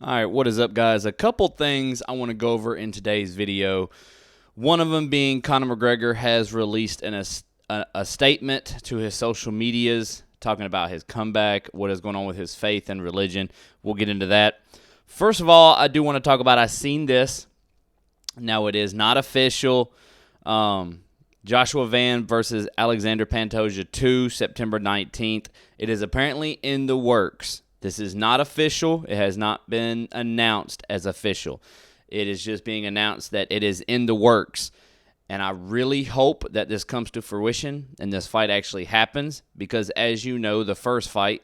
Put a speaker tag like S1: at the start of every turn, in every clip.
S1: All right, what is up, guys? A couple things I want to go over in today's video. One of them being Conor McGregor has released a statement to his social medias talking about his comeback, what is going on with his faith and religion. We'll get into that. First of all, I do want to talk about I seen this. Now, it is not official. Joshua Van versus Alexander Pantoja 2, September 19th. It is apparently in the works. This is not official. It has not been announced as official. It is just being announced that it is in the works. And I really hope that this comes to fruition and this fight actually happens because, as you know, the first fight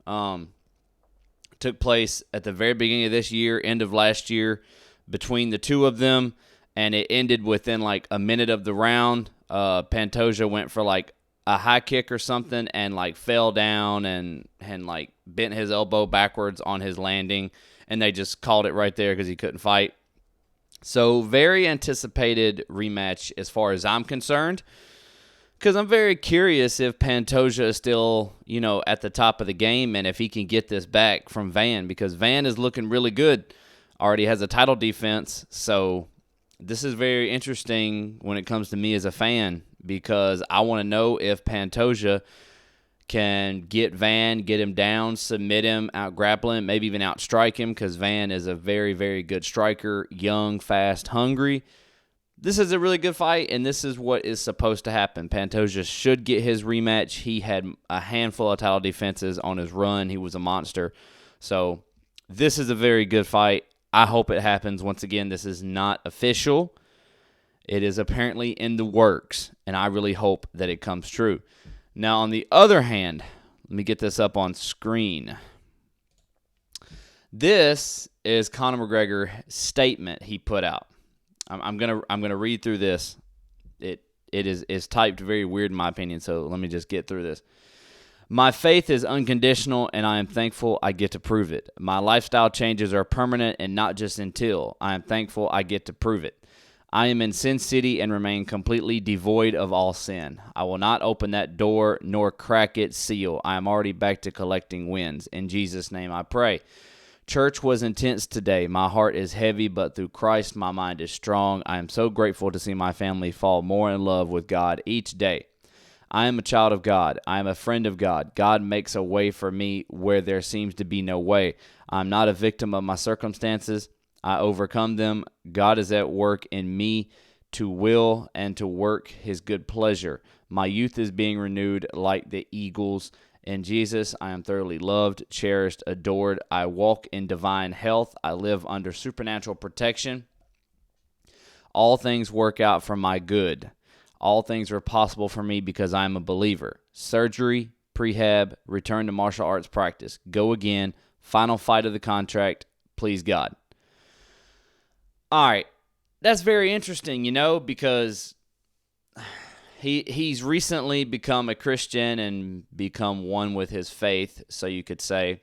S1: took place at the very beginning of this year, end of last year, between the two of them, and it ended within like a minute of the round. Pantoja went for like a high kick or something and like fell down and like bent his elbow backwards on his landing, and they just called it right there because he couldn't fight. So very anticipated rematch as far as I'm concerned, because I'm very curious if Pantoja is still, at the top of the game and if he can get this back from Van, because Van is looking really good. Already has a title defense, so this is very interesting when it comes to me as a fan, because I want to know if Pantoja can get Van, get him down, submit him, out-grapple him, maybe even out-strike him, because Van is a very, very good striker, young, fast, hungry. This is a really good fight, and this is what is supposed to happen. Pantoja should get his rematch. He had a handful of title defenses on his run. He was a monster. So this is a very good fight. I hope it happens. Once again, this is not official. It is apparently in the works, and I really hope that it comes true. Now, on the other hand, let me get this up on screen. This is Conor McGregor's statement he put out. I'm gonna read through this. It is typed very weird in my opinion, so let me just get through this. My faith is unconditional, and I am thankful I get to prove it. My lifestyle changes are permanent and not just until. I am thankful I get to prove it. I am in Sin City and remain completely devoid of all sin. I will not open that door nor crack its seal. I am already back to collecting wins. In Jesus' name I pray. Church was intense today. My heart is heavy, but through Christ my mind is strong. I am so grateful to see my family fall more in love with God each day. I am a child of God. I am a friend of God. God makes a way for me where there seems to be no way. I'm not a victim of my circumstances. I overcome them. God is at work in me to will and to work his good pleasure. My youth is being renewed like the eagles. In Jesus, I am thoroughly loved, cherished, adored. I walk in divine health. I live under supernatural protection. All things work out for my good. All things are possible for me because I am a believer. Surgery, prehab, return to martial arts practice. Go again. Final fight of the contract. Please God. All right. That's very interesting, because he's recently become a Christian and become one with his faith, so you could say.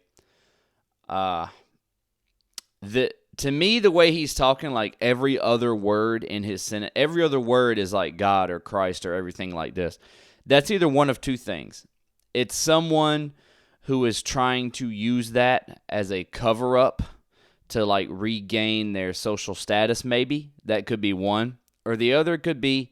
S1: To me, the way he's talking, like every other word in his sentence, every other word is like God or Christ or everything like this. That's either one of two things. It's someone who is trying to use that as a cover-up to like regain their social status, maybe. That could be one. Or the other could be,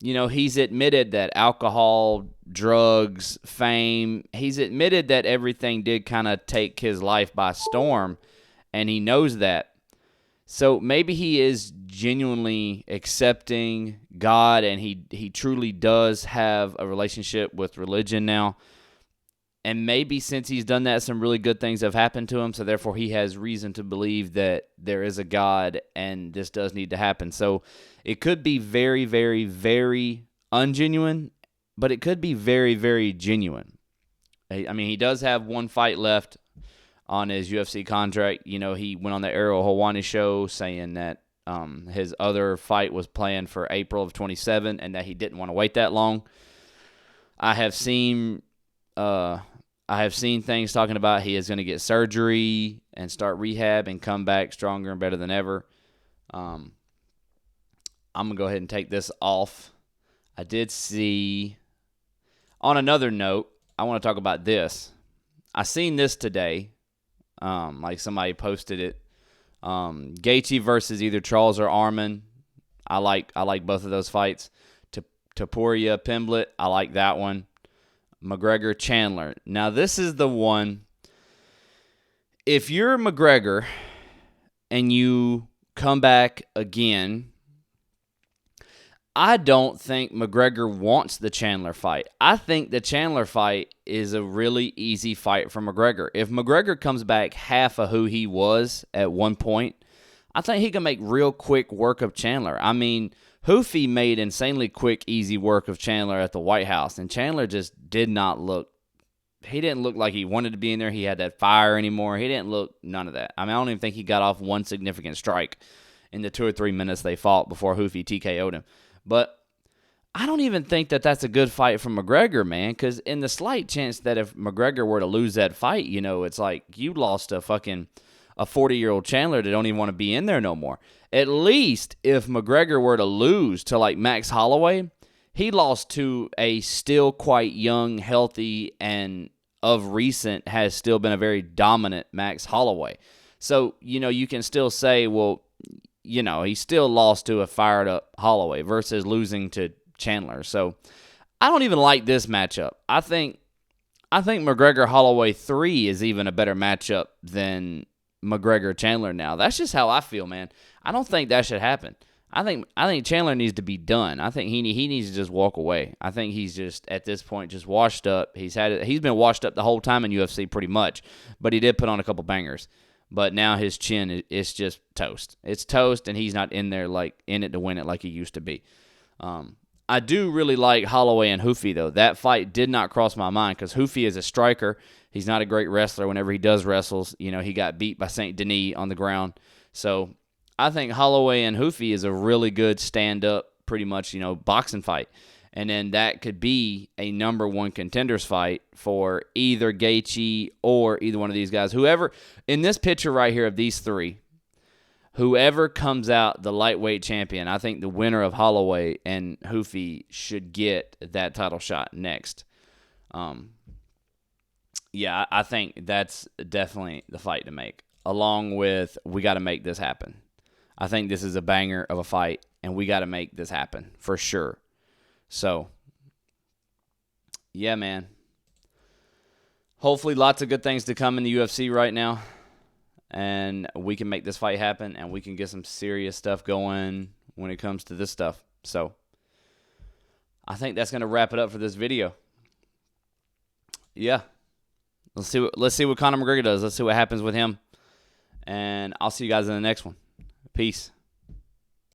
S1: he's admitted that alcohol, drugs, fame, he's admitted that everything did kind of take his life by storm. And he knows that. So maybe he is genuinely accepting God, and he truly does have a relationship with religion now. And maybe since he's done that, some really good things have happened to him, so therefore he has reason to believe that there is a God and this does need to happen. So it could be very, very, very ungenuine, but it could be very, very genuine. I mean, he does have one fight left on his UFC contract. He went on the Ariel Helwani show saying that his other fight was planned for April of 27 and that he didn't want to wait that long. I have seen things talking about he is going to get surgery and start rehab and come back stronger and better than ever. I'm going to go ahead and take this off. I did see, on another note, I want to talk about this. I seen this today. Like somebody posted it. Gaethje versus either Charles or Arman. I like both of those fights. Topuria Pimblett, I like that one. McGregor Chandler. Now this is the one. If you're McGregor and you come back again, I don't think McGregor wants the Chandler fight. I think the Chandler fight is a really easy fight for McGregor. If McGregor comes back half of who he was at one point, I think he can make real quick work of Chandler. I mean, Hoofy made insanely quick, easy work of Chandler at the White House, and Chandler just didn't look like he wanted to be in there. He had that fire anymore. He didn't look none of that. I mean, I don't even think he got off one significant strike in the 2 or 3 minutes they fought before Hoofy TKO'd him. But I don't even think that that's a good fight for McGregor, man, because in the slight chance that if McGregor were to lose that fight, it's like you lost a 40-year-old Chandler that don't even want to be in there no more. At least if McGregor were to lose to like Max Holloway, he lost to a still quite young, healthy, and of recent has still been a very dominant Max Holloway. So, you can still say, well, he still lost to a fired-up Holloway versus losing to Chandler. So I don't even like this matchup. I think McGregor-Holloway 3 is even a better matchup than McGregor-Chandler now. That's just how I feel, man. I don't think that should happen. I think Chandler needs to be done. I think he needs to just walk away. I think he's just at this point just washed up. He's been washed up the whole time in UFC pretty much, but he did put on a couple bangers. But now his chin is just toast. It's toast, and he's not in there like in it to win it like he used to be. I do really like Holloway and Hoofy, though. That fight did not cross my mind because Hoofy is a striker. He's not a great wrestler. Whenever he does wrestles, he got beat by St. Denis on the ground. So I think Holloway and Hoofy is a really good stand-up, pretty much, boxing fight. And then that could be a number one contenders fight for either Gaethje or either one of these guys. Whoever, in this picture right here of these three, whoever comes out the lightweight champion, I think the winner of Holloway and Hoofy should get that title shot next. Yeah, I think that's definitely the fight to make, along with we got to make this happen. I think this is a banger of a fight, and we got to make this happen for sure. So, yeah, man. Hopefully lots of good things to come in the UFC right now, and we can make this fight happen, and we can get some serious stuff going when it comes to this stuff. So, I think that's going to wrap it up for this video. Yeah. Let's see what Conor McGregor does. Let's see what happens with him. And I'll see you guys in the next one. Peace.